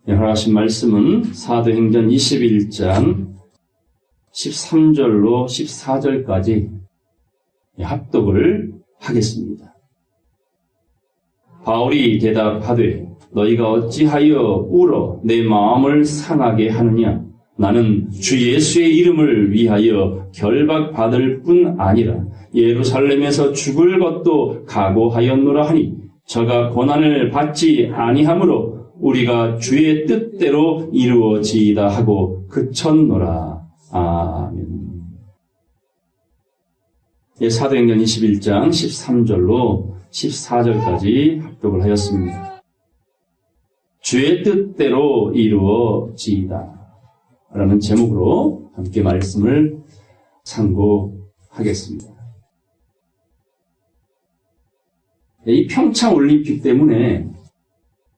허락하신 말씀은 사도행전 21장 13절로 14절까지 합독을 하겠습니다. 바울이 대답하되 너희가 어찌하여 울어 내 마음을 상하게 하느냐. 나는 주 예수의 이름을 위하여 결박받을 뿐 아니라 예루살렘에서 죽을 것도 각오하였노라 하니 저가 고난을 받지 아니하므로 우리가 주의 뜻대로 이루어지이다 하고 그쳤노라. 아멘. 사도행전 21장 13절로 14절까지 합독을 하였습니다. 주의 뜻대로 이루어지이다 라는 제목으로 함께 말씀을 상고하겠습니다. 이 평창 올림픽 때문에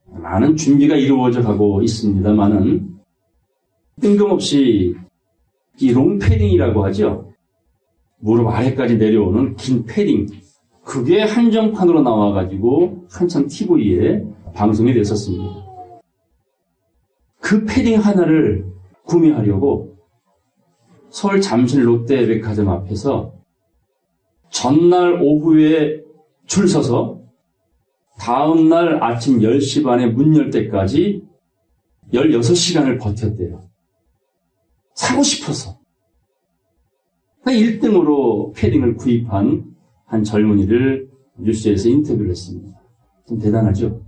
많은 준비가 이루어져 가고 있습니다만은 뜬금없이 이 롱패딩이라고 하죠. 무릎 아래까지 내려오는 긴 패딩, 그게 한정판으로 나와가지고 한참 TV에 방송이 됐었습니다. 그 패딩 하나를 구매하려고 서울 잠실 롯데백화점 앞에서 전날 오후에 줄 서서 다음날 아침 10시 반에 문 열 때까지 16시간을 버텼대요. 사고 싶어서. 1등으로 패딩을 구입한 한 젊은이를 뉴스에서 인터뷰를 했습니다. 좀 대단하죠?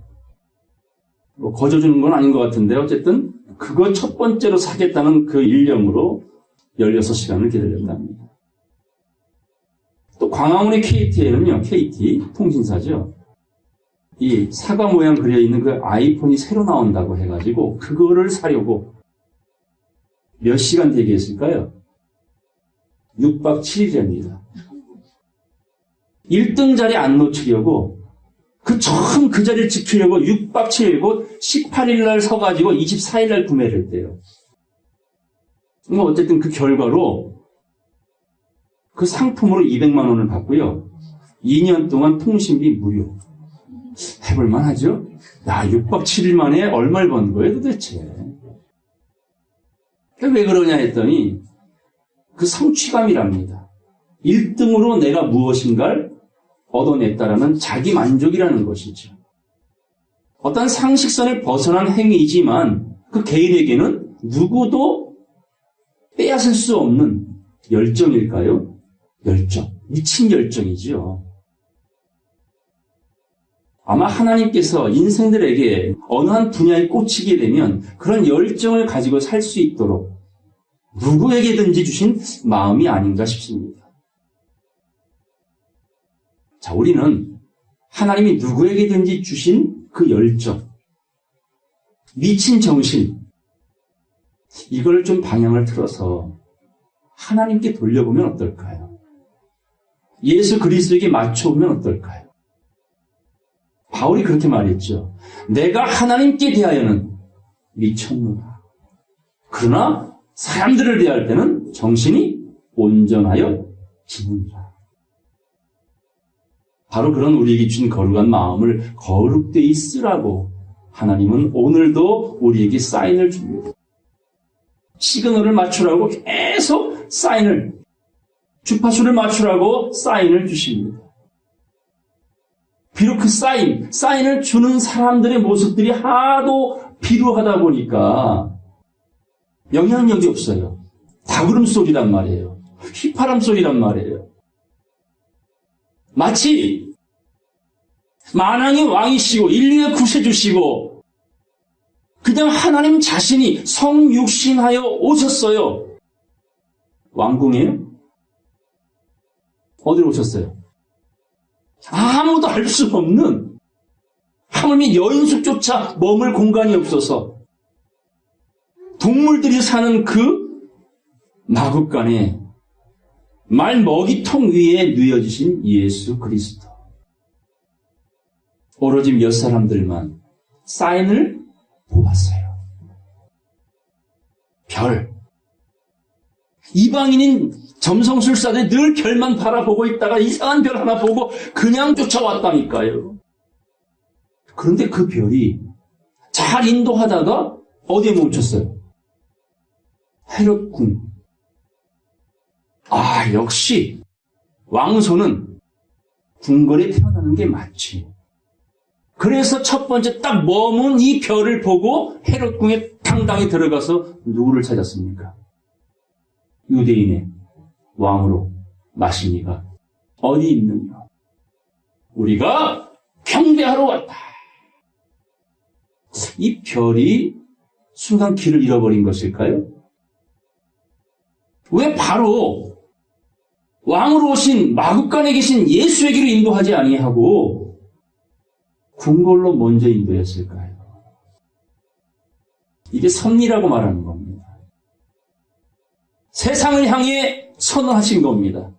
거저주는 건 아닌 것 같은데 어쨌든 그거 첫 번째로 사겠다는 그 일념으로 16시간을 기다렸다 합니다. 또 광화문의 KT에는요, KT 통신사죠. 이 사과 모양 그려있는 그 아이폰이 새로 나온다고 해가지고 그거를 사려고 몇 시간 대기했을까요? 6박 7일입니다. 1등 자리 안 놓치려고 처음 그 자리를 지키려고 6박 7일 곧 18일 날 서가지고 24일 날 구매를 했대요. 어쨌든 그 결과로 그 상품으로 200만 원을 받고요. 2년 동안 통신비 무료. 해볼만 하죠? 야, 6박 7일 만에 얼마를 번 거예요, 도대체? 왜 그러냐 했더니 그 성취감이랍니다. 1등으로 내가 무엇인가를 얻어냈다라는 자기 만족이라는 것이죠. 어떤 상식선에 벗어난 행위이지만 그 개인에게는 누구도 빼앗을 수 없는 열정일까요? 열정. 미친 열정이죠. 아마 하나님께서 인생들에게 어느 한 분야에 꽂히게 되면 그런 열정을 가지고 살 수 있도록 누구에게든지 주신 마음이 아닌가 싶습니다. 자, 우리는 하나님이 누구에게든지 주신 그 열정, 미친 정신, 이걸 좀 방향을 틀어서 하나님께 돌려보면 어떨까요? 예수 그리스도에게 맞춰보면 어떨까요? 바울이 그렇게 말했죠. 내가 하나님께 대하여는 미쳤노라. 그러나 사람들을 대할 때는 정신이 온전하여 지는다. 바로 그런 우리에게 주신 거룩한 마음을 거룩되이 쓰라고 하나님은 오늘도 우리에게 사인을 줍니다. 시그널을 맞추라고 계속 사인을, 주파수를 맞추라고 사인을 주십니다. 비록 그 사인을 주는 사람들의 모습들이 하도 비루하다 보니까 영향력이 없어요. 다구름 소리란 말이에요. 휘파람 소리란 말이에요. 마치 만왕의 왕이시고 인류의 구세주시고 그냥 하나님 자신이 성육신하여 오셨어요. 왕궁이에요? 어디로 오셨어요? 아무도 알 수 없는, 하물며 여인숙조차 머물 공간이 없어서 동물들이 사는 그 마국간에 말 먹이통 위에 누워지신 예수 그리스도. 오로지 몇 사람들만 사인을 보았어요. 별. 이방인인 점성술사들이 늘 별만 바라보고 있다가 이상한 별 하나 보고 그냥 쫓아왔다니까요. 그런데 그 별이 잘 인도하다가 어디에 멈췄어요? 헤롯궁. 아, 역시 왕손은 궁궐에 태어나는 게 맞지. 그래서 첫 번째 딱 머문 이 별을 보고 헤롯궁에 당당히 들어가서 누구를 찾았습니까? 유대인의 왕으로 마시니가 어디 있느냐? 우리가 경배하러 왔다. 이 별이 순간 길을 잃어버린 것일까요? 왜 바로 왕으로 오신 마구간에 계신 예수에게로 인도하지 아니하고 궁궐로 먼저 인도했을까요? 이게 섭리라고 말하는 겁니다. 세상을 향해 선언하신 겁니다.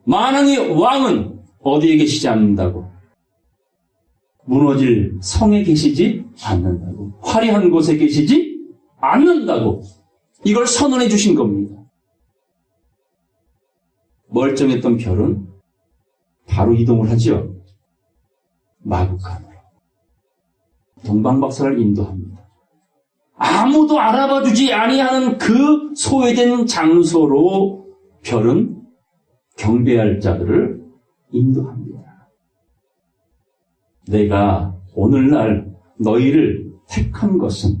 만왕의 왕은 어디에 계시지 않는다고? 무너질 성에 계시지 않는다고. 화려한 곳에 계시지 않는다고. 이걸 선언해 주신 겁니다. 멀쩡했던 별은 바로 이동을 하죠. 마구간으로. 동방박사를 인도합니다. 아무도 알아봐주지 아니하는 그 소외된 장소로 별은 경배할 자들을 인도합니다. 내가 오늘날 너희를 택한 것은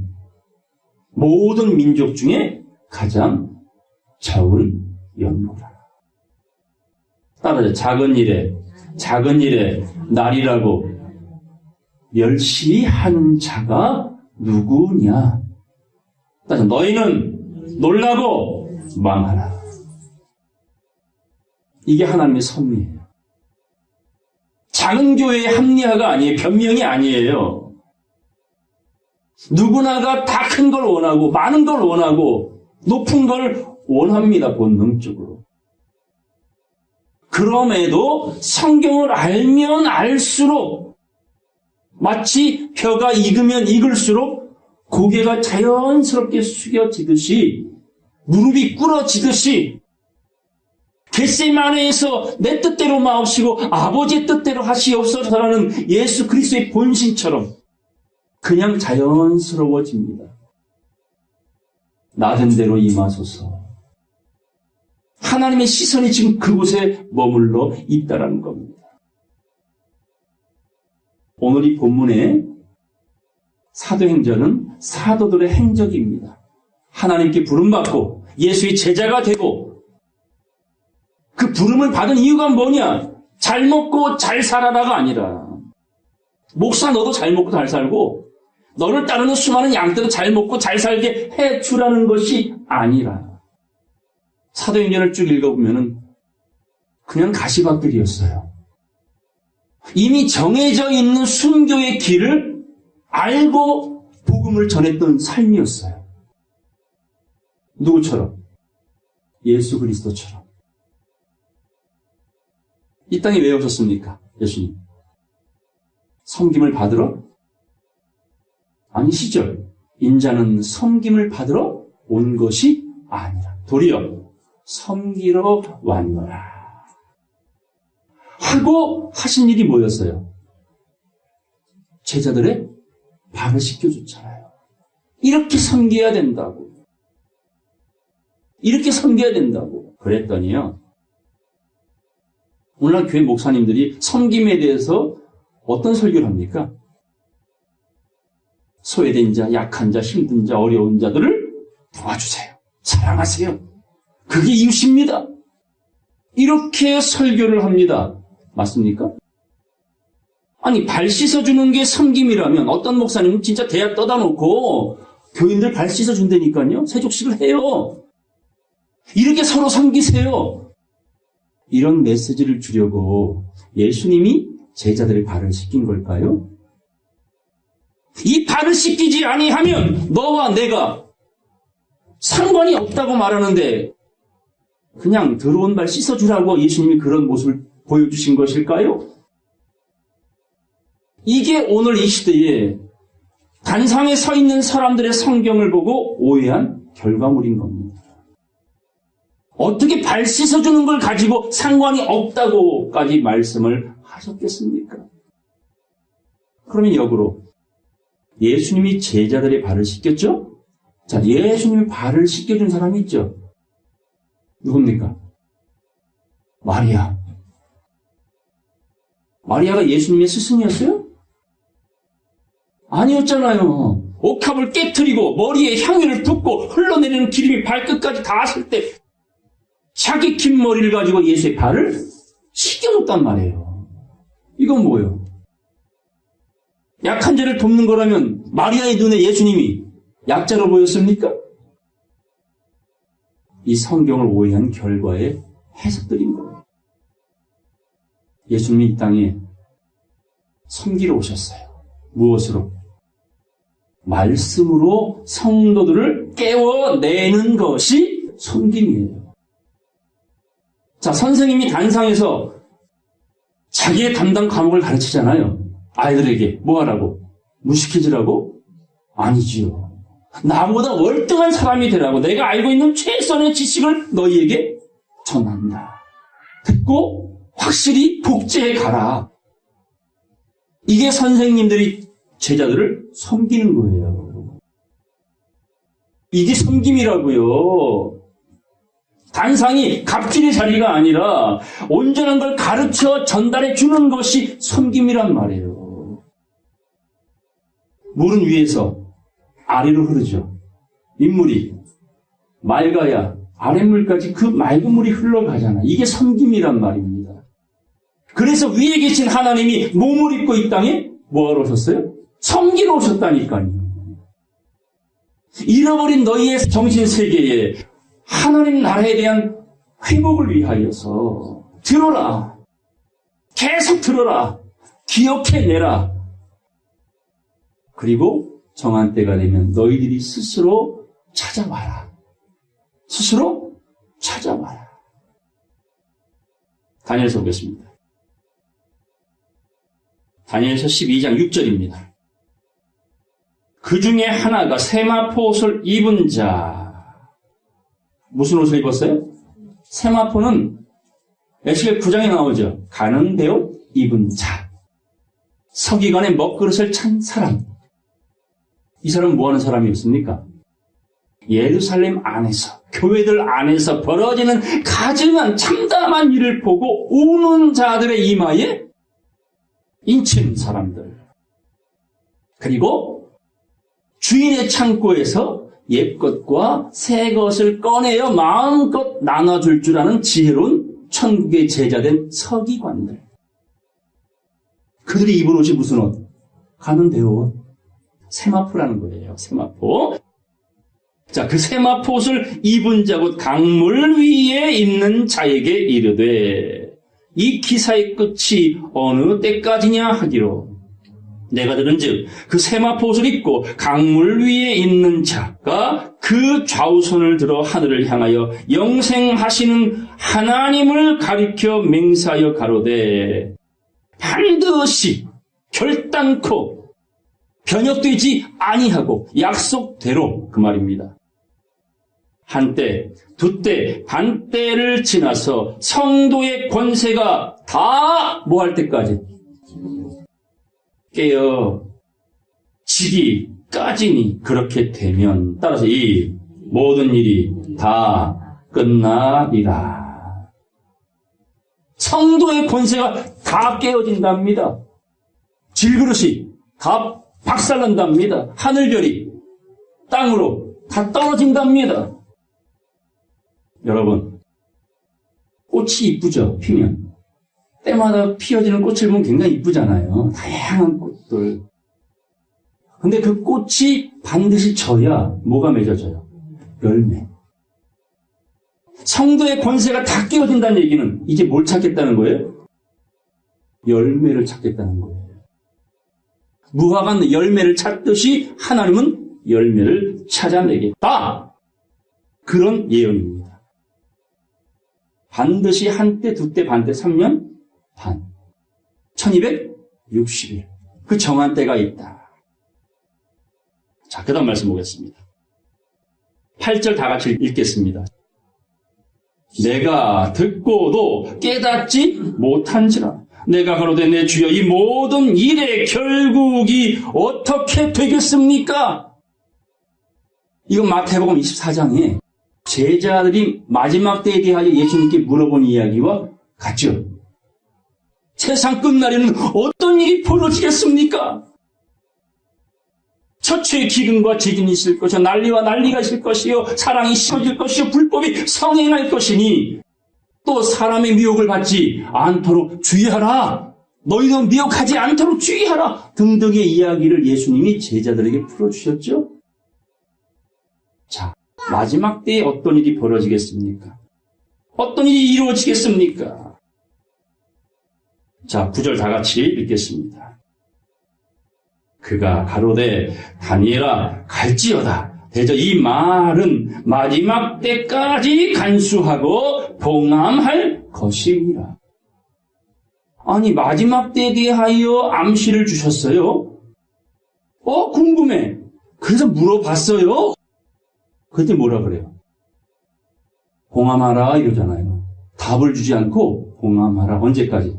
모든 민족 중에 가장 적은 연고라. 따라서 작은 일에 날이라고 멸시하는 자가 누구냐? 따라서 너희는 놀라고 망하라. 이게 하나님의 섭리예요. 작은 교회의 합리화가 아니에요. 변명이 아니에요. 누구나가 다 큰 걸 원하고 많은 걸 원하고 높은 걸 원합니다. 본능적으로. 그럼에도 성경을 알면 알수록 마치 벼가 익으면 익을수록 고개가 자연스럽게 숙여지듯이 무릎이 꿇어지듯이 겟세마네에서 내 뜻대로 마옵시고 아버지의 뜻대로 하시옵소서라는 예수 그리스도의 본신처럼 그냥 자연스러워집니다. 나된 대로 임하소서. 하나님의 시선이 지금 그곳에 머물러 있다라는 겁니다. 오늘 이 본문의 사도행전은 사도들의 행적입니다. 하나님께 부름받고 예수의 제자가 되고 그 부름을 받은 이유가 뭐냐? 잘 먹고 잘 살아라가 아니라 목사 너도 잘 먹고 잘 살고 너를 따르는 수많은 양들도 잘 먹고 잘 살게 해주라는 것이 아니라 사도행전을 쭉 읽어보면 그냥 가시밭길이었어요. 이미 정해져 있는 순교의 길을 알고 복음을 전했던 삶이었어요. 누구처럼? 예수 그리스도처럼. 이 땅에 왜 오셨습니까? 예수님. 섬김을 받으러? 아니시죠. 인자는 섬김을 받으러 온 것이 아니라 도리어 섬기러 왔노라. 하고 하신 일이 뭐였어요? 제자들의 발을 씻겨줬잖아요. 이렇게 섬겨야 된다고. 이렇게 섬겨야 된다고. 그랬더니요. 오늘날 교회 목사님들이 섬김에 대해서 어떤 설교를 합니까? 소외된 자, 약한 자, 힘든 자, 어려운 자들을 도와주세요. 사랑하세요. 그게 이웃입니다. 이렇게 설교를 합니다. 맞습니까? 아니, 발 씻어주는 게 섬김이라면 어떤 목사님은 진짜 대학 떠다 놓고 교인들 발 씻어준다니까요. 세족식을 해요. 이렇게 서로 섬기세요. 이런 메시지를 주려고 예수님이 제자들의 발을 씻긴 걸까요? 이 발을 씻기지 아니하면 너와 내가 상관이 없다고 말하는데 그냥 더러운 발 씻어주라고 예수님이 그런 모습을 보여주신 것일까요? 이게 오늘 이 시대에 단상에 서 있는 사람들의 성경을 보고 오해한 결과물인 겁니다. 어떻게 발 씻어주는 걸 가지고 상관이 없다고까지 말씀을 하셨겠습니까? 그러면 역으로 예수님이 제자들의 발을 씻겼죠? 자, 예수님이 발을 씻겨준 사람이 있죠? 누굽니까? 마리아. 마리아가 예수님의 스승이었어요? 아니었잖아요. 옥합을 깨트리고 머리에 향유를 붓고 흘러내리는 기름이 발끝까지 닿았을 때 자기 긴 머리를 가지고 예수의 발을 씻겨줬단 말이에요. 이건 뭐예요? 약한 자를 돕는 거라면 마리아의 눈에 예수님이 약자로 보였습니까? 이 성경을 오해한 결과의 해석들인 거예요. 예수님이 이 땅에 섬기러 오셨어요. 무엇으로? 말씀으로 성도들을 깨워내는 것이 섬김이에요. 자, 선생님이 단상에서 자기의 담당 과목을 가르치잖아요. 아이들에게 뭐 하라고? 무식해지라고? 아니지요. 나보다 월등한 사람이 되라고 내가 알고 있는 최선의 지식을 너희에게 전한다. 듣고 확실히 복제해 가라. 이게 선생님들이 제자들을 섬기는 거예요. 이게 섬김이라고요. 단상이 갑질의 자리가 아니라 온전한 걸 가르쳐 전달해 주는 것이 섬김이란 말이에요. 물은 위에서 아래로 흐르죠. 민물이 맑아야 아랫물까지 그 맑은 물이 흘러가잖아. 이게 섬김이란 말입니다. 그래서 위에 계신 하나님이 몸을 입고 이 땅에 뭐하러 오셨어요? 섬기러 오셨다니까요. 잃어버린 너희의 정신세계에 하나님 나라에 대한 회복을 위하여서 들어라. 계속 들어라. 기억해내라. 그리고 정한 때가 되면 너희들이 스스로 찾아와라. 스스로 찾아와라. 다니엘서 보겠습니다. 다니엘서 12장 6절입니다. 그 중에 하나가 세마포 옷을 입은 자. 무슨 옷을 입었어요? 세마포는 에스겔 9장에 나오죠. 가는 배옷 입은 자. 서기관의 먹그릇을 찬 사람. 이 사람은 뭐하는 사람이었습니까? 예루살렘 안에서, 교회들 안에서 벌어지는 가증한 참담한 일을 보고 우는 자들의 이마에 인치는 사람들. 그리고 주인의 창고에서 옛것과 새것을 꺼내어 마음껏 나눠줄 줄 아는 지혜로운 천국의 제자된 서기관들. 그들이 입은 옷이 무슨 옷? 가는 배옷. 세마포라는 거예요. 세마포. 자, 그 세마포 옷을 입은 자 곧 강물 위에 있는 자에게 이르되 이 기사의 끝이 어느 때까지냐 하기로 내가 들은즉 그 세마포 옷을 입고 강물 위에 있는 자가 그 좌우손을 들어 하늘을 향하여 영생하시는 하나님을 가리켜 맹세하여 가로되 반드시 결단코 변혁되지 아니하고 약속대로 그 말입니다. 한때, 두때, 반때를 지나서 성도의 권세가 다 뭐 할 때까지 깨어지기까지니 그렇게 되면 따라서 이 모든 일이 다 끝나리라. 성도의 권세가 다 깨어진답니다. 질그릇이 다 박살난답니다. 하늘별이 땅으로 다 떨어진답니다. 여러분, 꽃이 이쁘죠? 피면. 때마다 피어지는 꽃을 보면 굉장히 이쁘잖아요. 다양한 꽃들. 근데 그 꽃이 반드시 져야 뭐가 맺어져요? 열매. 성도의 권세가 다 깨어진다는 얘기는 이제 뭘 찾겠다는 거예요? 열매를 찾겠다는 거예요. 무화과 열매를 찾듯이 하나님은 열매를 찾아내겠다. 그런 예언입니다. 반드시 한때, 두때, 반때, 3년 반. 1260일. 그 정한 때가 있다. 자, 그 다음 말씀 보겠습니다. 8절 다 같이 읽겠습니다. 내가 듣고도 깨닫지 못한지라 내가 가로되 내 주여 이 모든 일의 결국이 어떻게 되겠습니까? 이건 마태복음 24장에 제자들이 마지막 때에 대하여 예수님께 물어본 이야기와 같죠. 세상 끝날에는 어떤 일이 벌어지겠습니까? 처처의 기근과 지진이 있을 것이요 난리와 난리가 있을 것이요 사랑이 심어질 것이요 불법이 성행할 것이니 또 사람의 미혹을 받지 않도록 주의하라. 너희도 미혹하지 않도록 주의하라. 등등의 이야기를 예수님이 제자들에게 풀어주셨죠. 자, 마지막 때에 어떤 일이 벌어지겠습니까? 어떤 일이 이루어지겠습니까? 자, 9절 다 같이 읽겠습니다. 그가 가로되 다니엘아 갈지어다. 대저 이 말은 마지막 때까지 간수하고 봉함할 것이니라. 아니 마지막 때에 대하여 암시를 주셨어요. 궁금해. 그래서 물어봤어요. 그때 뭐라 그래요? 봉함하라 이러잖아요. 답을 주지 않고 봉함하라. 언제까지?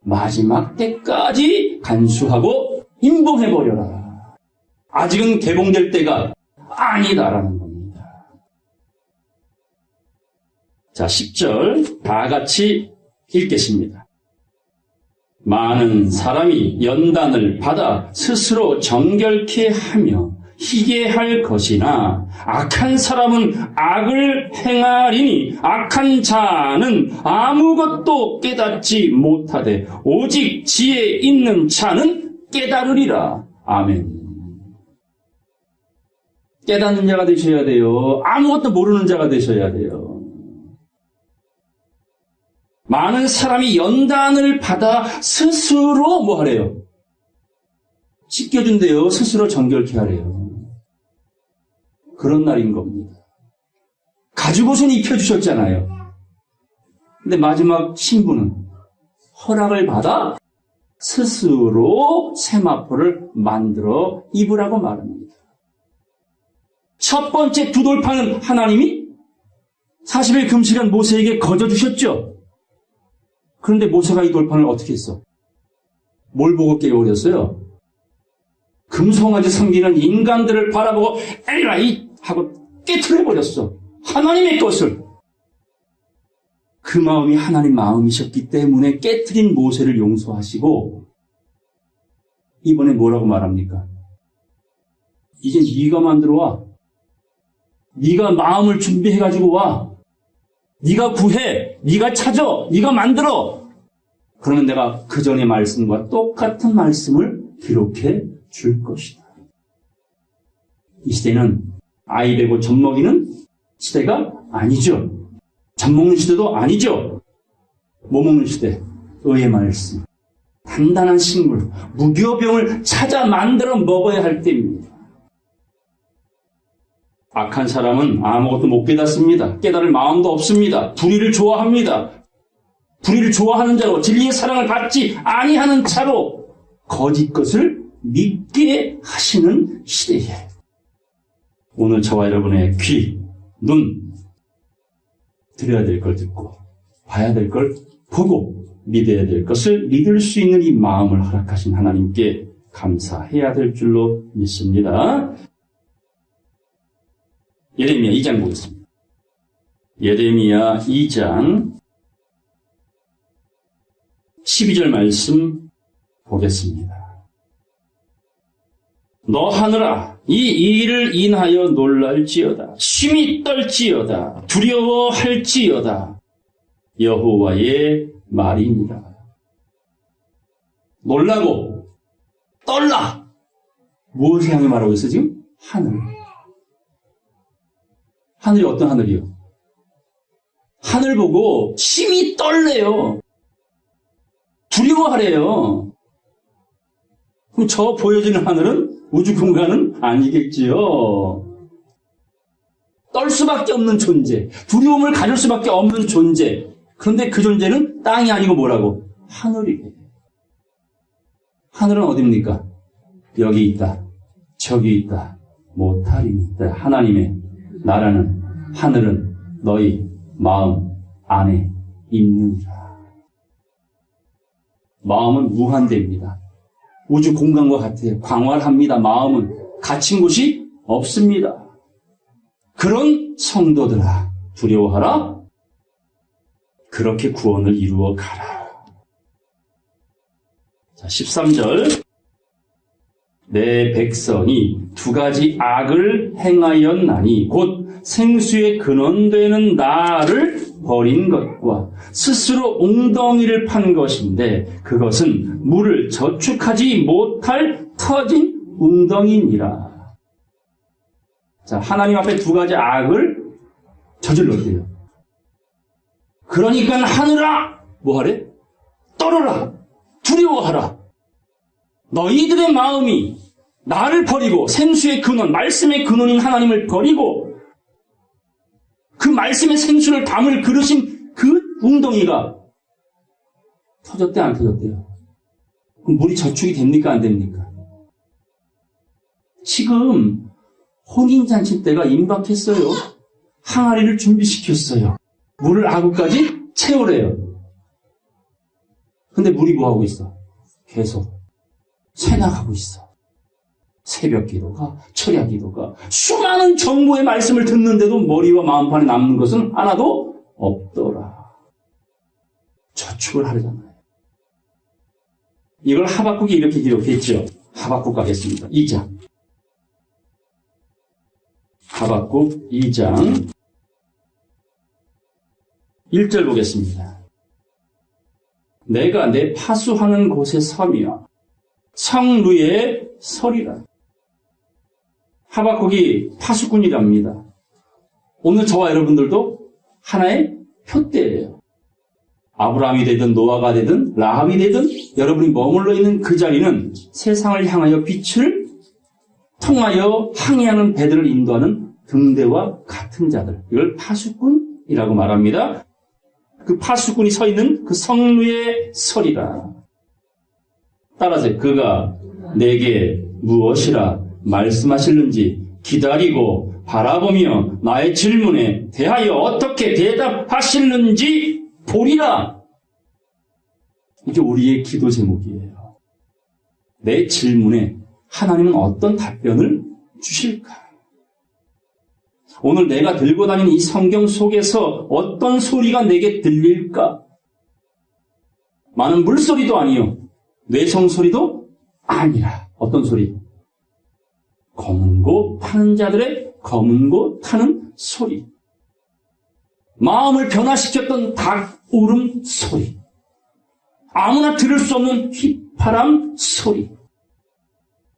마지막 때까지 간수하고 임봉해버려라. 아직은 개봉될 때가 아니다라는 겁니다. 자, 10절 다 같이 읽겠습니다. 많은 사람이 연단을 받아 스스로 정결케 하며 희게 할 것이나 악한 사람은 악을 행하리니 악한 자는 아무것도 깨닫지 못하되 오직 지혜 있는 자는 깨달으리라. 아멘. 깨닫는 자가 되셔야 돼요. 아무것도 모르는 자가 되셔야 돼요. 많은 사람이 연단을 받아 스스로 뭐 하래요? 씻겨준대요. 스스로 정결케 하래요. 그런 날인 겁니다. 가죽옷은 입혀주셨잖아요. 근데 마지막 신부는 허락을 받아 스스로 세마포를 만들어 입으라고 말합니다. 첫 번째 두 돌판은 하나님이 40일 금식한 모세에게 거저주셨죠. 그런데 모세가 이 돌판을 어떻게 했어? 뭘 보고 깨어버렸어요? 금송아지 섬기는 인간들을 바라보고 엘라이 하고 깨트려버렸어. 하나님의 것을. 그 마음이 하나님 마음이셨기 때문에 깨트린 모세를 용서하시고 이번에 뭐라고 말합니까? 이제 네가 만들어 와. 네가 마음을 준비해가지고 와. 네가 구해. 네가 찾아. 네가 만들어. 그러면 내가 그 전의 말씀과 똑같은 말씀을 기록해 줄 것이다. 이 시대는 아이 베고 젖 먹이는 시대가 아니죠. 젖 먹는 시대도 아니죠. 뭐 먹는 시대? 의의 말씀. 단단한 식물, 무교병을 찾아 만들어 먹어야 할 때입니다. 악한 사람은 아무것도 못 깨닫습니다. 깨달을 마음도 없습니다. 불의를 좋아합니다. 불의를 좋아하는 자로 진리의 사랑을 받지 아니하는 자로 거짓 것을 믿게 하시는 시대에 오늘 저와 여러분의 귀, 눈 들어야 될 걸 듣고 봐야 될 걸 보고 믿어야 될 것을 믿을 수 있는 이 마음을 허락하신 하나님께 감사해야 될 줄로 믿습니다. 예레미야 2장 보겠습니다. 예레미야 2장 12절 말씀 보겠습니다. 너 하늘아 이 일을 인하여 놀랄지어다. 심히 떨지어다. 두려워할지어다. 여호와의 말이니라. 놀라고 떨라. 무엇을 향해 말하고 있어 지금? 하늘. 하늘이 어떤 하늘이요? 하늘 보고 심히 떨래요. 두려워하래요. 그럼 저 보여지는 하늘은 우주 공간은 아니겠지요. 떨 수밖에 없는 존재, 두려움을 가질 수밖에 없는 존재. 그런데 그 존재는 땅이 아니고 뭐라고? 하늘이에요. 하늘은 어디입니까? 여기 있다, 저기 있다, 못하리니다. 하나님의 나라는 하늘은 너희 마음 안에 있느니라. 마음은 무한대입니다. 우주 공간과 같아요. 광활합니다. 마음은 갇힌 곳이 없습니다. 그런 성도들아, 두려워하라. 그렇게 구원을 이루어 가라. 자, 13절. 내 백성이 두 가지 악을 행하였나니 곧 생수의 근원되는 나를 버린 것과 스스로 웅덩이를 판 것인데 그것은 물을 저축하지 못할 터진 웅덩이니라. 자, 하나님 앞에 두 가지 악을 저질렀대요. 그러니까 하늘아, 뭐하래? 떨어라, 두려워하라. 너희들의 마음이 나를 버리고 생수의 근원, 말씀의 근원인 하나님을 버리고 그 말씀의 생수를 담을 그릇인 그 웅덩이가 터졌대, 안 터졌대요? 그럼 물이 저축이 됩니까, 안 됩니까? 지금 혼인잔치 때가 임박했어요. 항아리를 준비시켰어요. 물을 아구까지 채우래요. 근데 물이 뭐하고 있어? 계속 새나가고 있어. 새벽 기도가, 철야 기도가, 수많은 정보의 말씀을 듣는데도 머리와 마음판에 남는 것은 하나도 없더라. 저축을 하려잖아요. 이걸 하박국이 이렇게 기록했죠. 하박국 가겠습니다. 2장. 하박국 2장 1절 보겠습니다. 내가 내 파수하는 곳에 서며 성루에 서리라. 하박국이 파수꾼이랍니다. 오늘 저와 여러분들도 하나의 표대예요. 아브라함이 되든 노아가 되든 라합이 되든 여러분이 머물러 있는 그 자리는 세상을 향하여 빛을 통하여 항해하는 배들을 인도하는 등대와 같은 자들, 이걸 파수꾼이라고 말합니다. 그 파수꾼이 서 있는 그 성루에 서리라. 따라서 그가 내게 무엇이라 말씀하실는지 기다리고 바라보며 나의 질문에 대하여 어떻게 대답하실는지 보리라. 이게 우리의 기도 제목이에요. 내 질문에 하나님은 어떤 답변을 주실까? 오늘 내가 들고 다니는 이 성경 속에서 어떤 소리가 내게 들릴까? 많은 물소리도 아니요, 뇌성 소리도 아니라 어떤 소리? 검은 고 타는 자들의 검은 고 타는 소리. 마음을 변화시켰던 닭 울음 소리. 아무나 들을 수 없는 휘파람 소리.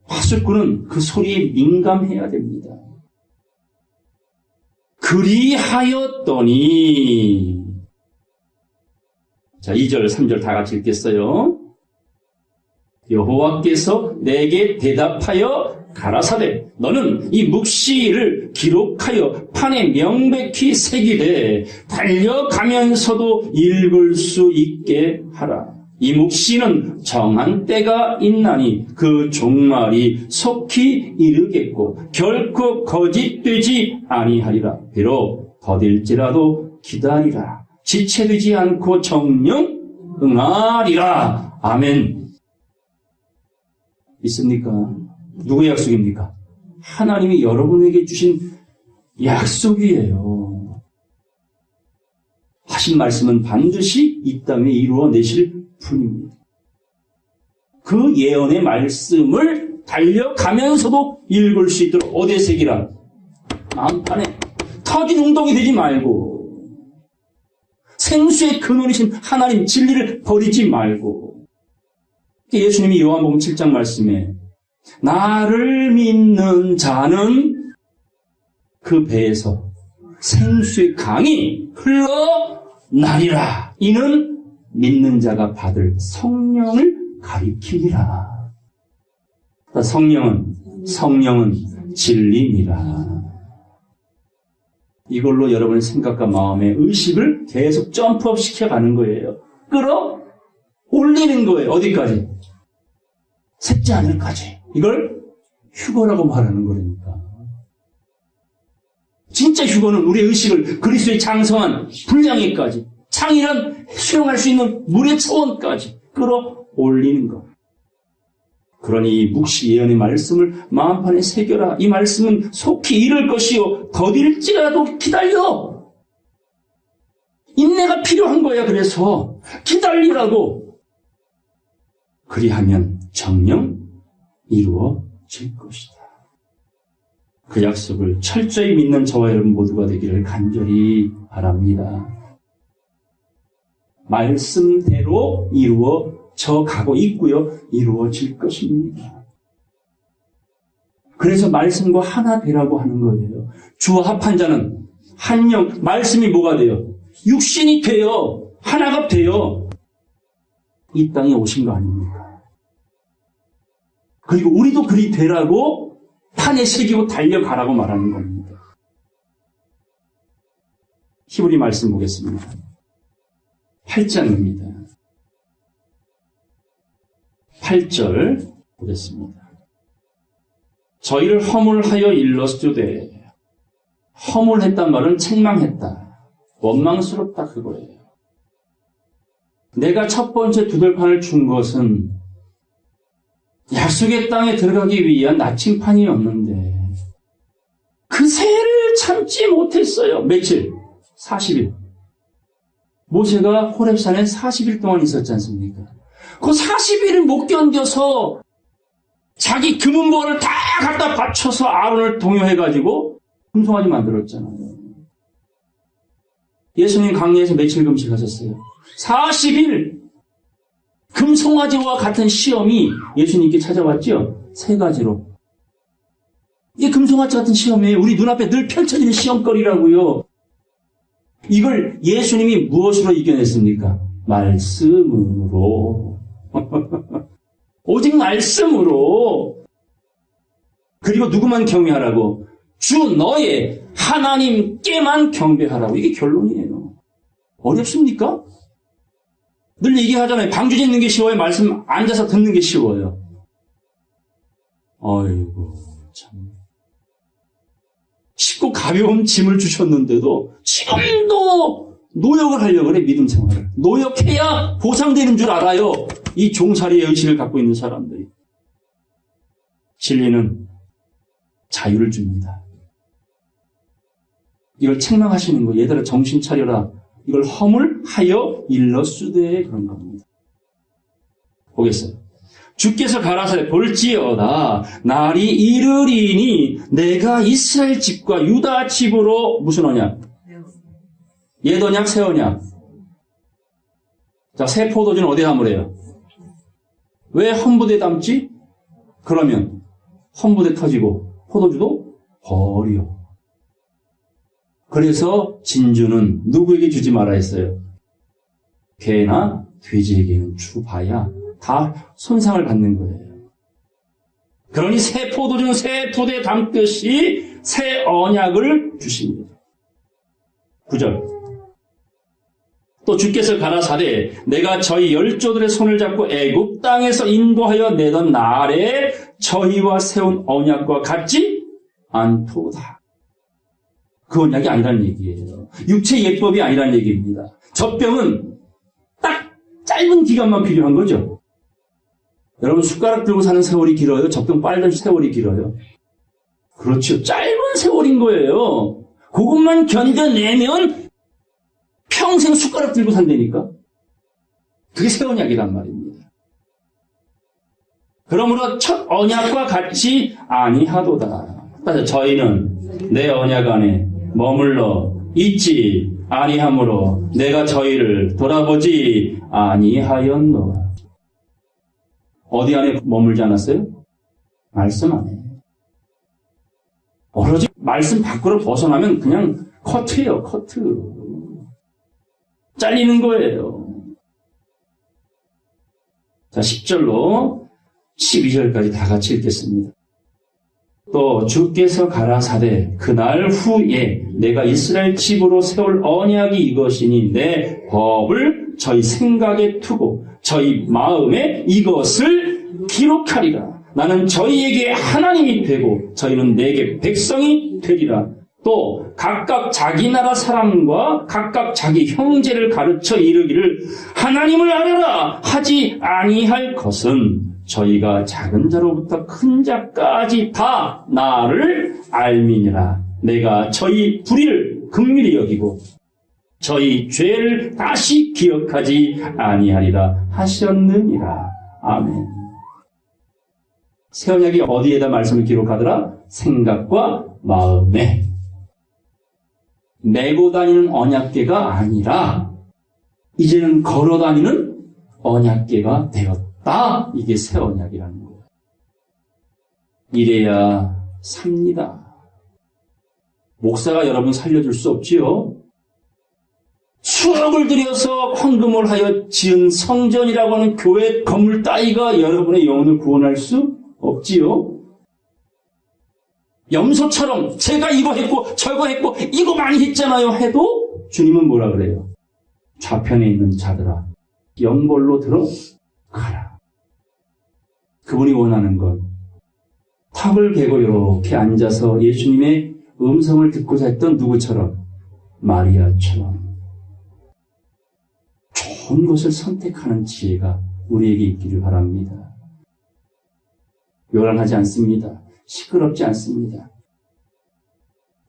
파수꾼은 그 소리에 민감해야 됩니다. 그리하였더니, 자, 2절, 3절 다 같이 읽겠어요. 여호와께서 내게 대답하여 가라사대 너는 이 묵시를 기록하여 판에 명백히 새기되 달려가면서도 읽을 수 있게 하라. 이 묵시는 정한 때가 있나니 그 종말이 속히 이르겠고 결코 거짓되지 아니하리라. 비록 더딜지라도 기다리라. 지체되지 않고 정령 응하리라. 아멘. 있습니까? 누구의 약속입니까? 하나님이 여러분에게 주신 약속이에요. 하신 말씀은 반드시 이 땅에 이루어내실 분입니다. 그 예언의 말씀을 달려가면서도 읽을 수 있도록 오대색이라. 마음판에 터진 웅덩이 되지 말고 생수의 근원이신 하나님 진리를 버리지 말고. 예수님이 요한복음 7장 말씀에 나를 믿는 자는 그 배에서 생수의 강이 흘러나리라. 이는 믿는 자가 받을 성령을 가리키니라. 성령은 진리니라. 이걸로 여러분의 생각과 마음의 의식을 계속 점프업 시켜가는 거예요. 끌어올리는 거예요. 어디까지? 셋째 하늘까지. 이걸 휴거라고 말하는 거니까. 진짜 휴거는 우리의 의식을 그리스도의 장성한 분량에까지, 창이란 수용할 수 있는 물의 차원까지 끌어올리는 것. 그러니 이 묵시 예언의 말씀을 마음판에 새겨라. 이 말씀은 속히 이룰 것이요 더딜지라도 기다려. 인내가 필요한 거야. 그래서 기다리라고. 그리하면 정녕 이루어질 것이다. 그 약속을 철저히 믿는 저와 여러분 모두가 되기를 간절히 바랍니다. 말씀대로 이루어져 가고 있고요. 이루어질 것입니다. 그래서 말씀과 하나 되라고 하는 거예요. 주와 합한 자는 한 영, 말씀이 뭐가 돼요? 육신이 돼요. 하나가 돼요. 이 땅에 오신 거 아닙니까? 그리고 우리도 그리 되라고 판에 새기고 달려가라고 말하는 겁니다. 히브리 말씀 보겠습니다. 8장입니다. 8절 보겠습니다. 저희를 허물하여 일렀으되, 허물했단 말은 책망했다. 원망스럽다 그거예요. 내가 첫 번째 두들판을 준 것은 약속의 땅에 들어가기 위한 나침판이었는데 그 세를 참지 못했어요. 며칠? 40일. 모세가 호렙산에 40일 동안 있었지 않습니까? 그 40일을 못 견뎌서 자기 금은보화를 다 갖다 바쳐서 아론을 동요해가지고 금송아지 만들었잖아요. 예수님 강례에서 며칠 금식하셨어요? 40일! 금송아지와 같은 시험이 예수님께 찾아왔죠? 3가지로. 이게 금송아지 같은 시험이에요. 우리 눈앞에 늘 펼쳐지는 시험거리라고요. 이걸 예수님이 무엇으로 이겨냈습니까? 말씀으로. 오직 말씀으로. 그리고 누구만 경외하라고? 주 너의 하나님께만 경배하라고. 이게 결론이에요. 어렵습니까? 늘 얘기하잖아요. 방주 짓는 게 쉬워요. 말씀 앉아서 듣는 게 쉬워요. 아이고 참. 쉽고 가벼운 짐을 주셨는데도 지금도 노역을 하려고 그래. 믿음 생활을. 노역해야 보상되는 줄 알아요. 이 종살이의 의식을 갖고 있는 사람들이. 진리는 자유를 줍니다. 이걸 책망하시는 거예요. 얘들아 정신 차려라. 이걸 허물하여 일렀으되 그런 겁니다. 보겠어요. 주께서 가라사대 볼지어다 날이 이르리니 내가 이스라엘 집과 유다 집으로 무슨 언약? 옛 언약, 새 언약. 자, 새 포도주는 어디에 담으래요? 왜 헌부대에 담지? 그러면 헌부대 터지고 포도주도 버려. 그래서 진주는 누구에게 주지 말아 했어요? 개나 돼지에게는 주봐야 다 손상을 받는 거예요. 그러니 새 포도주는 새 포도에 담듯이 새 언약을 주십니다. 9절. 또 주께서 가라사대 내가 저희 열조들의 손을 잡고 애굽 땅에서 인도하여 내던 날에 저희와 세운 언약과 같지 않도다. 그 언약이 아니라는 얘기예요. 육체 예법이 아니라는 얘기입니다. 젖병은 딱 짧은 기간만 필요한 거죠. 여러분 숟가락 들고 사는 세월이 길어요? 젖병 빨던 세월이 길어요? 그렇죠. 짧은 세월인 거예요. 그것만 견뎌내면 평생 숟가락 들고 산다니까. 그게 새 언약이란 말입니다. 그러므로 첫 언약과 같이 아니하도다. 저희는 내 언약 안에 머물러 있지 아니하므로 내가 저희를 돌아보지 아니하였노라. 어디 안에 머물지 않았어요? 말씀 안에. 오로지 말씀 밖으로 벗어나면 그냥 커트예요. 커트. 잘리는 거예요. 자, 10절로 12절까지 다 같이 읽겠습니다. 또 주께서 가라사대 그날 후에 내가 이스라엘 집으로 세울 언약이 이것이니 내 법을 저희 생각에 두고 저희 마음에 이것을 기록하리라. 나는 저희에게 하나님이 되고 저희는 내게 백성이 되리라. 또 각각 자기 나라 사람과 각각 자기 형제를 가르쳐 이르기를 하나님을 알아라 하지 아니할 것은 저희가 작은 자로부터 큰 자까지 다 나를 알미니라. 내가 저희 불의를 긍휼히 여기고 저희 죄를 다시 기억하지 아니하리라 하셨느니라. 아멘. 새 언약이 어디에다 말씀을 기록하더라? 생각과 마음에. 메고 다니는 언약궤가 아니라 이제는 걸어 다니는 언약궤가 되었다. 이게 새 언약이라는 거예요. 이래야 삽니다. 목사가 여러분 살려줄 수 없지요. 수억을 들여서 헌금을 하여 지은 성전이라고 하는 교회 건물 따위가 여러분의 영혼을 구원할 수 없지요. 염소처럼 제가 이거 했고 저거 했고 이거 많이 했잖아요 해도 주님은 뭐라 그래요? 좌편에 있는 자들아 영벌로 들어가라. 그분이 원하는 건 탑을 개고 이렇게 앉아서 예수님의 음성을 듣고자 했던 누구처럼? 마리아처럼 좋은 것을 선택하는 지혜가 우리에게 있기를 바랍니다. 요란하지 않습니다. 시끄럽지 않습니다.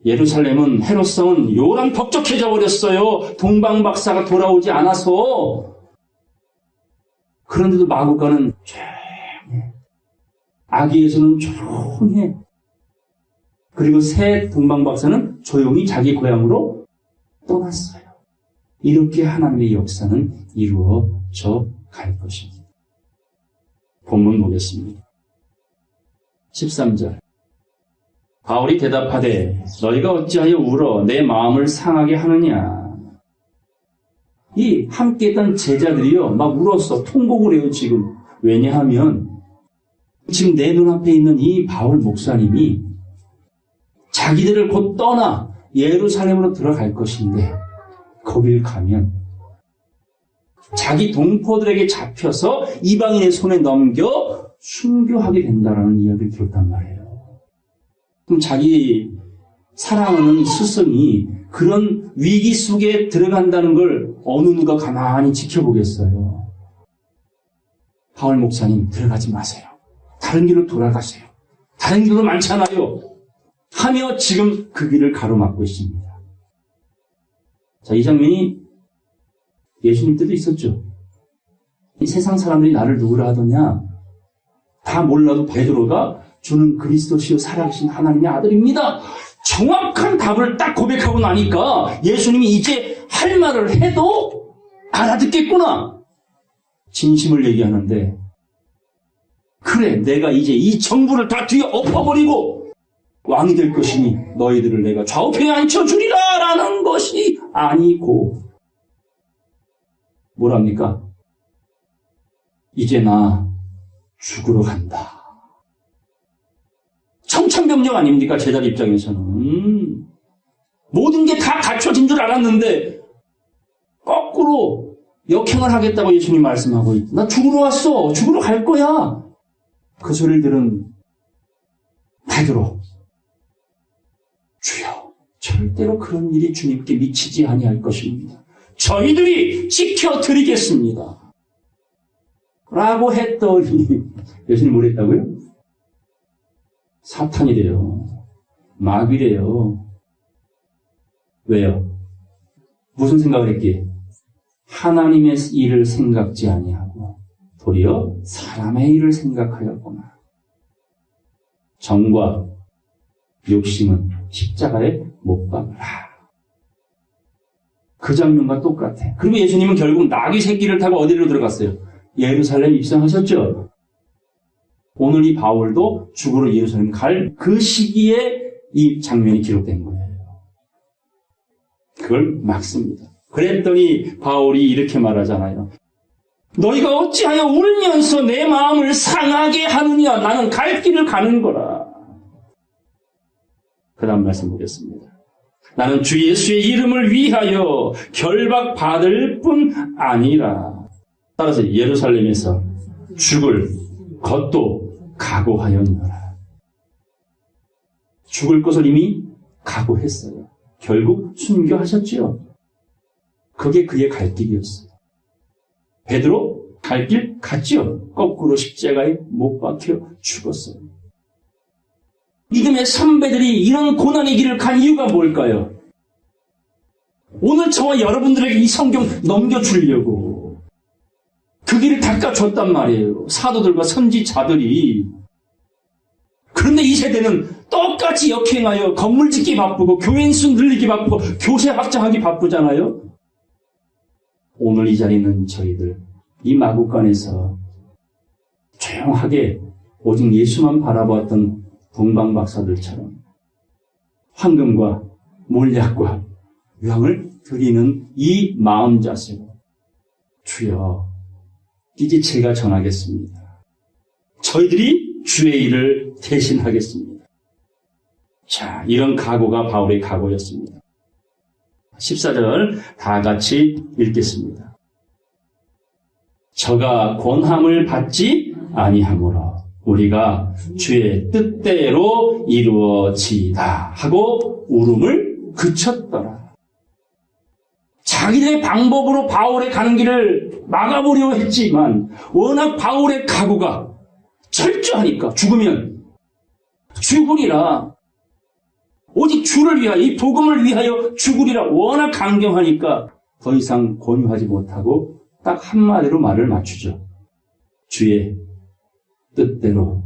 예루살렘은 헤롯성은 요란 벅적해져 버렸어요. 동방박사가 돌아오지 않아서. 그런데도 마구간은 조용해. 아기 예수는 조용해. 그리고 새 동방박사는 조용히 자기 고향으로 떠났어요. 이렇게 하나님의 역사는 이루어져 갈 것입니다. 본문 보겠습니다. 13절. 바울이 대답하되 너희가 어찌하여 울어 내 마음을 상하게 하느냐. 이 함께 했던 제자들이요 막 울었어. 통곡을 해요 지금. 왜냐하면 지금 내 눈앞에 있는 이 바울 목사님이 자기들을 곧 떠나 예루살렘으로 들어갈 것인데 거길 가면 자기 동포들에게 잡혀서 이방인의 손에 넘겨 순교하게 된다라는 이야기를 들었단 말이에요. 그럼 자기 사랑하는 스승이 그런 위기 속에 들어간다는 걸 어느 누가 가만히 지켜보겠어요. 바울 목사님 들어가지 마세요. 다른 길로 돌아가세요. 다른 길도 많잖아요. 하며 지금 그 길을 가로막고 있습니다. 자, 이 장면이 예수님 때도 있었죠. 이 세상 사람들이 나를 누구라 하더냐? 다 몰라도 베드로가 주는 그리스도시요 살아계신 하나님의 아들입니다. 정확한 답을 딱 고백하고 나니까 예수님이 이제 할 말을 해도 알아듣겠구나. 진심을 얘기하는데 그래 내가 이제 이 정부를 다 뒤에 엎어버리고 왕이 될 것이니 너희들을 내가 좌우편에 앉혀주리라 라는 것이 아니고 뭐랍니까? 이제 나 죽으러 간다. 청천벽력 아닙니까? 제자들 입장에서는. 모든 게 다 갖춰진 줄 알았는데 거꾸로 역행을 하겠다고 예수님 말씀하고 있다. 나 죽으러 왔어. 죽으러 갈 거야. 그 소리를 들은 베드로. 주여, 절대로 그런 일이 주님께 미치지 아니할 것입니다. 저희들이 지켜드리겠습니다. 라고 했더니 예수님 뭘 했다고요? 사탄이래요. 마귀래요. 왜요? 무슨 생각을 했기에? 하나님의 일을 생각지 아니하고 도리어 사람의 일을 생각하였구나. 정과 욕심은 십자가에 못 박으라. 그 장면과 똑같아. 그리고 예수님은 결국 나귀 새끼를 타고 어디로 들어갔어요? 예루살렘 입성하셨죠? 오늘 이 바울도 죽으러 예루살렘 갈 그 시기에 이 장면이 기록된 거예요. 그걸 막습니다. 그랬더니 바울이 이렇게 말하잖아요. 너희가 어찌하여 울면서 내 마음을 상하게 하느냐. 나는 갈 길을 가는 거라. 그 다음 말씀 보겠습니다. 나는 주 예수의 이름을 위하여 결박받을 뿐 아니라. 따라서 예루살렘에서 죽을 것도 각오하였노라. 죽을 것을 이미 각오했어요. 결국 순교하셨지요. 그게 그의 갈 길이었어요. 베드로 갈 길 갔지요. 거꾸로 십자가에 못 박혀 죽었어요. 믿음의 선배들이 이런 고난의 길을 간 이유가 뭘까요? 오늘 저와 여러분들에게 이 성경 넘겨주려고 그 길을 닦아줬단 말이에요. 사도들과 선지자들이. 그런데 이 세대는 똑같이 역행하여 건물 짓기 바쁘고 교인 수 늘리기 바쁘고 교세 확장하기 바쁘잖아요. 오늘 이 자리에 있는 저희들 이 마국간에서 조용하게 오직 예수만 바라보았던 동방박사들처럼 황금과 몰약과 유황을 드리는 이 마음 자세로 주여 이제 제가 전하겠습니다. 저희들이 주의 일을 대신하겠습니다. 자, 이런 각오가 바울의 각오였습니다. 14절 다 같이 읽겠습니다. 저가 권함을 받지 아니하므로 우리가 주의 뜻대로 이루어지이다 하고 울음을 그쳤더라. 자기들의 방법으로 바울의 가는 길을 막아보려 했지만 워낙 바울의 각오가 철저하니까 죽으면 죽으리라. 오직 주를 위하여 이 복음을 위하여 죽으리라 워낙 강경하니까 더 이상 권유하지 못하고 딱 한마디로 말을 맞추죠. 주의 뜻대로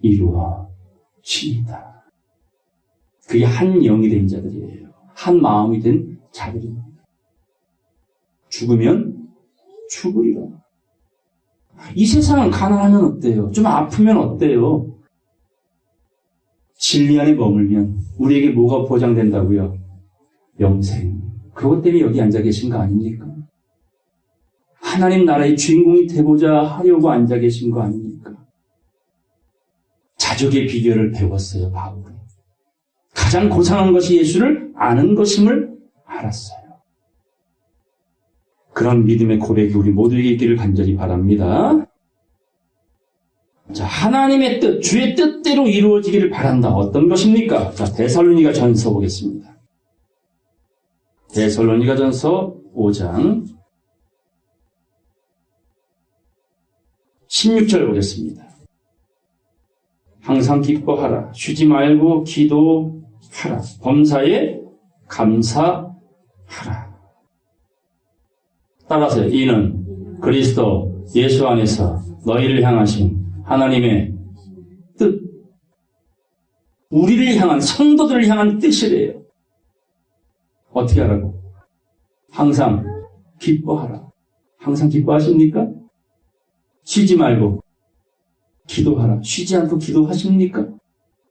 이루어지이다. 그게 한 영이 된 자들이에요. 한 마음이 된 자들입니다. 죽으면 죽으리라. 이 세상은 가난하면 어때요? 좀 아프면 어때요? 진리 안에 머물면 우리에게 뭐가 보장된다고요? 영생. 그것 때문에 여기 앉아 계신 거 아닙니까? 하나님 나라의 주인공이 되고자 하려고 앉아 계신 거 아닙니까? 자족의 비결을 배웠어요, 바울은. 가장 고상한 것이 예수를 아는 것임을 알았어요. 그런 믿음의 고백이 우리 모두에게 있기를 간절히 바랍니다. 자, 하나님의 뜻, 주의 뜻대로 이루어지기를 바란다. 어떤 것입니까? 자, 데살로니가 전서 보겠습니다. 데살로니가 전서 5장 16절 보겠습니다. 항상 기뻐하라. 쉬지 말고 기도하라. 범사에 감사하라. 따라서 이는 그리스도 예수 안에서 너희를 향하신 하나님의 뜻, 우리를 향한 성도들을 향한 뜻이래요. 어떻게 하라고? 항상 기뻐하라. 항상 기뻐하십니까? 쉬지 말고 기도하라. 쉬지 않고 기도하십니까?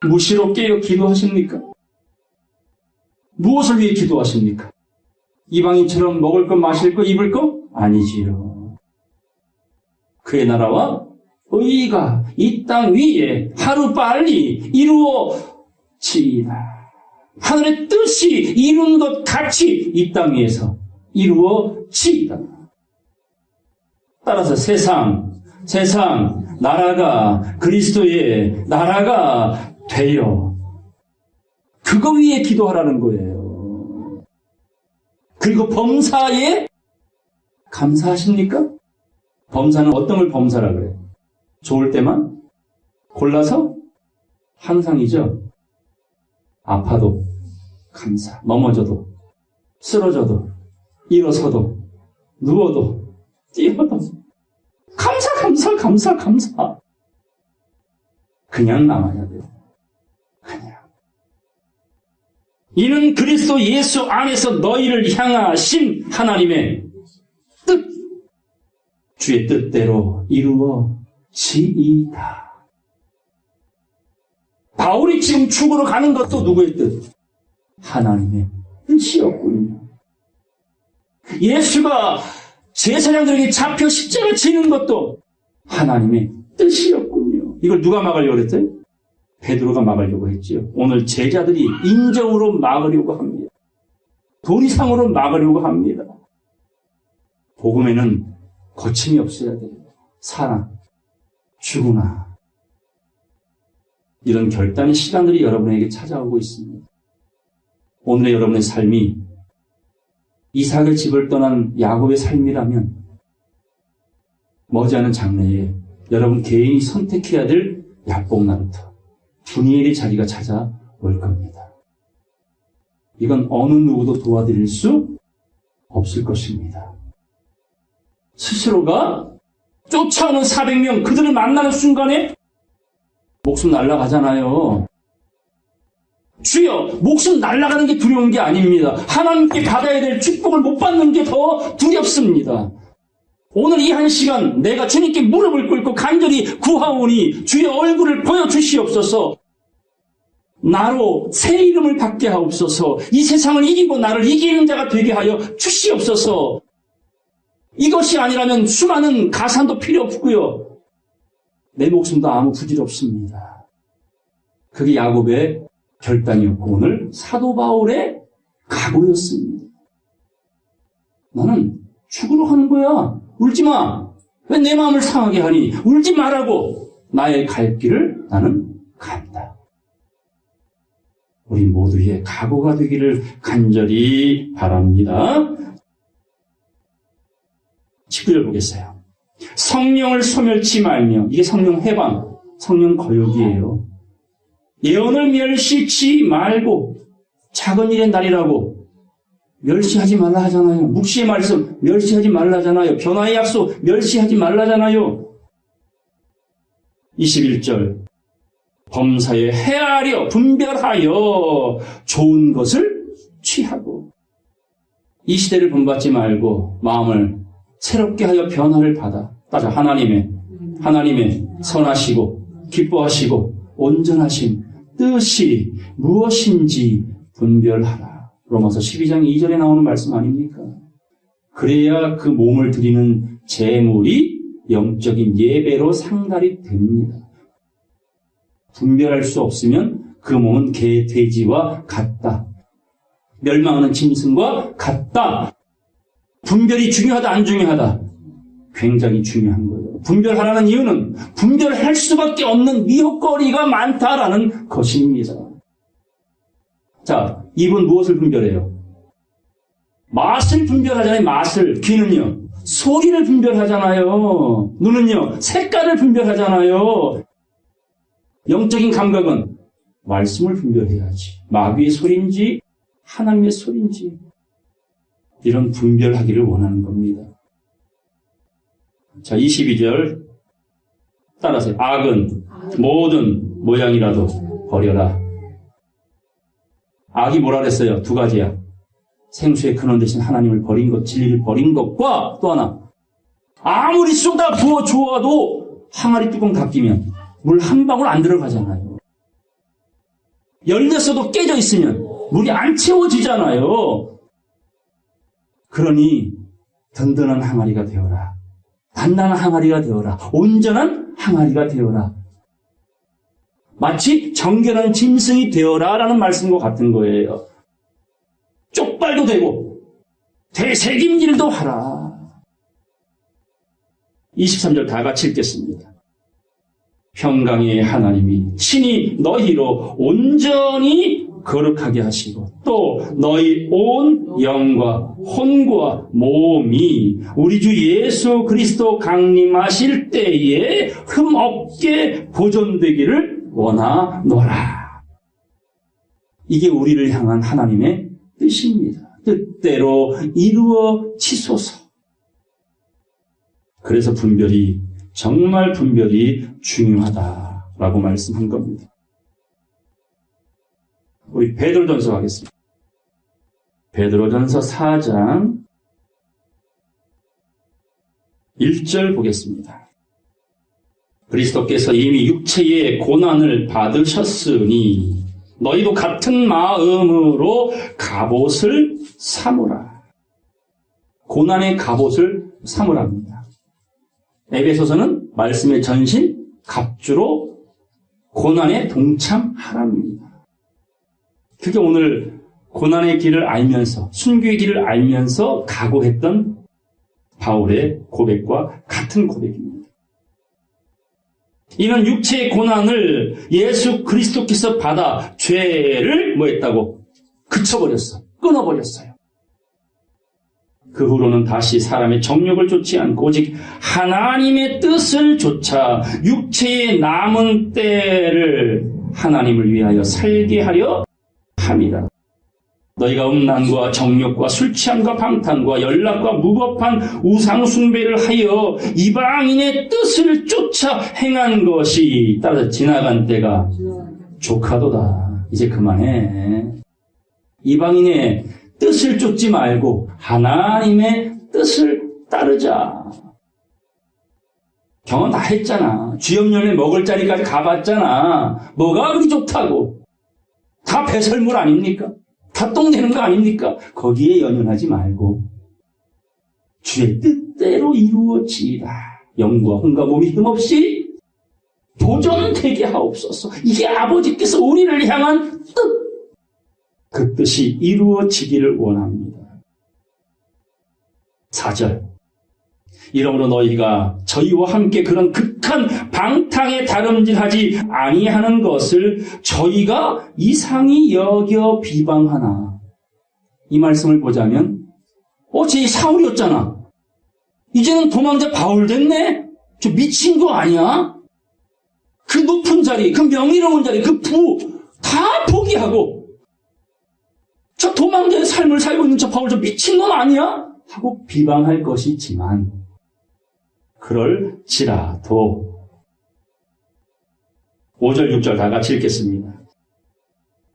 무시로 깨어 기도하십니까? 무엇을 위해 기도하십니까? 이방인처럼 먹을 것, 마실 것, 입을 것? 아니지요. 그의 나라와 의가 이 땅 위에 하루빨리 이루어지이다. 하늘의 뜻이 이룬 것 같이 이 땅 위에서 이루어지이다. 따라서 세상, 나라가 그리스도의 나라가 되어 그거 위에 기도하라는 거예요. 그리고 범사에 감사하십니까? 범사는 어떤 걸 범사라 그래요? 좋을 때만? 골라서? 항상이죠. 아파도 감사, 넘어져도, 쓰러져도, 일어서도, 누워도, 뛰어도 감사. 그냥 남아야 돼요. 그냥. 이는 그리스도 예수 안에서 너희를 향하신 하나님의 뜻, 주의 뜻대로 이루어지이다. 바울이 지금 죽으러 가는 것도 누구의 뜻? 하나님의 뜻이었군요. 예수가 제사장들에게 잡혀 십자가 지는 것도 하나님의 뜻이었군요. 이걸 누가 막으려고 했어요? 베드로가 막으려고 했지요. 오늘 제자들이 인정으로 막으려고 합니다. 도리상으로 막으려고 합니다. 복음에는 거침이 없어야 돼요. 사나 죽으나 이런 결단의 시간들이 여러분에게 찾아오고 있습니다. 오늘의 여러분의 삶이 이삭의 집을 떠난 야곱의 삶이라면 머지않은 장래에 여러분 개인이 선택해야 될 야복 나루터 분이엘의 자리가 찾아올 겁니다. 이건 어느 누구도 도와드릴 수 없을 것입니다. 스스로가 쫓아오는 400명 그들을 만나는 순간에 목숨 날아가잖아요. 주여, 목숨 날아가는 게 두려운 게 아닙니다. 하나님께 받아야 될 축복을 못 받는 게 더 두렵습니다. 오늘 이 한 시간 내가 주님께 무릎을 꿇고 간절히 구하오니 주의 얼굴을 보여주시옵소서. 나로 새 이름을 받게 하옵소서. 이 세상을 이기고 나를 이기는 자가 되게 하여 주시옵소서. 이것이 아니라면 수많은 가산도 필요 없고요. 내 목숨도 아무 부질없습니다. 그게 야곱의 결단이었고 오늘 사도 바울의 각오였습니다. 나는 죽으러 가는 거야. 울지 마. 왜 내 마음을 상하게 하니? 울지 말라고. 나의 갈 길을 나는 간다. 우리 모두의 각오가 되기를 간절히 바랍니다. 19절 보겠어요. 성령을 소멸치 말며, 이게 성령 해방, 성령 거역이에요. 예언을 멸시치 말고, 작은 일의 날이라고 멸시하지 말라 하잖아요. 묵시의 말씀 멸시하지 말라 하잖아요. 변화의 약속 멸시하지 말라 하잖아요. 21절 범사에 헤아려 분별하여 좋은 것을 취하고 이 시대를 본받지 말고 마음을 새롭게 하여 변화를 받아 따져 하나님의 선하시고 기뻐하시고 온전하신 뜻이 무엇인지 분별하라. 로마서 12장 2절에 나오는 말씀 아닙니까? 그래야 그 몸을 드리는 제물이 영적인 예배로 상달이 됩니다. 분별할 수 없으면 그 몸은 개, 돼지와 같다. 멸망하는 짐승과 같다. 분별이 중요하다, 안 중요하다? 굉장히 중요한 거예요. 분별하라는 이유는 분별할 수밖에 없는 미혹거리가 많다라는 것입니다. 자, 입은 무엇을 분별해요? 맛을 분별하잖아요. 맛을. 귀는요. 소리를 분별하잖아요. 눈은요. 색깔을 분별하잖아요. 영적인 감각은 말씀을 분별해야지. 마귀의 소리인지 하나님의 소리인지 이런 분별하기를 원하는 겁니다. 자, 22절 따라서 악은 모든 모양이라도 버려라. 악이 뭐라 그랬어요? 두 가지야. 생수의 근원 대신 하나님을 버린 것, 진리를 버린 것과 또 하나. 아무리 쏟아 부어 주어도 항아리 뚜껑 닫히면 물 한 방울 안 들어가잖아요. 열렸어도 깨져 있으면 물이 안 채워지잖아요. 그러니 든든한 항아리가 되어라. 단단한 항아리가 되어라. 온전한 항아리가 되어라. 마치 정결한 짐승이 되어라 라는 말씀과 같은 거예요. 쪽발도 되고 되새김질도 하라. 23절 다 같이 읽겠습니다. 평강의 하나님이 친히 너희로 온전히 거룩하게 하시고 또 너희 온 영과 혼과 몸이 우리 주 예수 그리스도 강림하실 때에 흠없게 보존되기를 원하노라. 이게 우리를 향한 하나님의 뜻입니다. 뜻대로 이루어지소서. 그래서 분별이 정말 분별이 중요하다라고 말씀한 겁니다. 우리 베드로전서 하겠습니다. 베드로전서 4장 1절 보겠습니다. 그리스도께서 이미 육체의 고난을 받으셨으니 너희도 같은 마음으로 갑옷을 삼으라. 고난의 갑옷을 삼으랍니다. 에베소서는 말씀의 전신 갑주로 고난에 동참하랍니다. 그게 오늘 고난의 길을 알면서 순교의 길을 알면서 각오했던 바울의 고백과 같은 고백입니다. 이는 육체의 고난을 예수 그리스도께서 받아 죄를 뭐 했다고? 그 그쳐버렸어. 끊어버렸어요. 그 후로는 다시 사람의 정욕을 좇지 않고 오직 하나님의 뜻을 좇아 육체의 남은 때를 하나님을 위하여 살게 하려 함이라. 너희가 음란과 정욕과 술 취함과 방탕과 연락과 무법한 우상 숭배를 하여 이방인의 뜻을 쫓아 행한 것이 따라서 지나간 때가 족하도다. 이제 그만해. 이방인의 뜻을 쫓지 말고 하나님의 뜻을 따르자. 경험 다 했잖아. 주염년에 먹을 자리까지 가봤잖아. 뭐가 그리 좋다고. 다 배설물 아닙니까? 다 똥되는 거 아닙니까? 거기에 연연하지 말고 주의 뜻대로 이루어지라. 영과 혼과 몸이 힘없이 도전되게 하옵소서. 이게 아버지께서 우리를 향한 뜻. 그 뜻이 이루어지기를 원합니다. 4절. 이러므로 너희가 저희와 함께 그런 극한 방탕에 다름질하지 아니하는 것을 저희가 이상히 여겨 비방하나. 이 말씀을 보자면 쟤 사울이었잖아. 이제는 도망자 바울 됐네. 저 미친 거 아니야? 그 높은 자리, 그 명예로운 자리, 그 부 다 포기하고 저 도망자의 삶을 살고 있는 저 바울 저 미친놈 아니야? 하고 비방할 것이지만 그럴지라도 5절 6절 다 같이 읽겠습니다.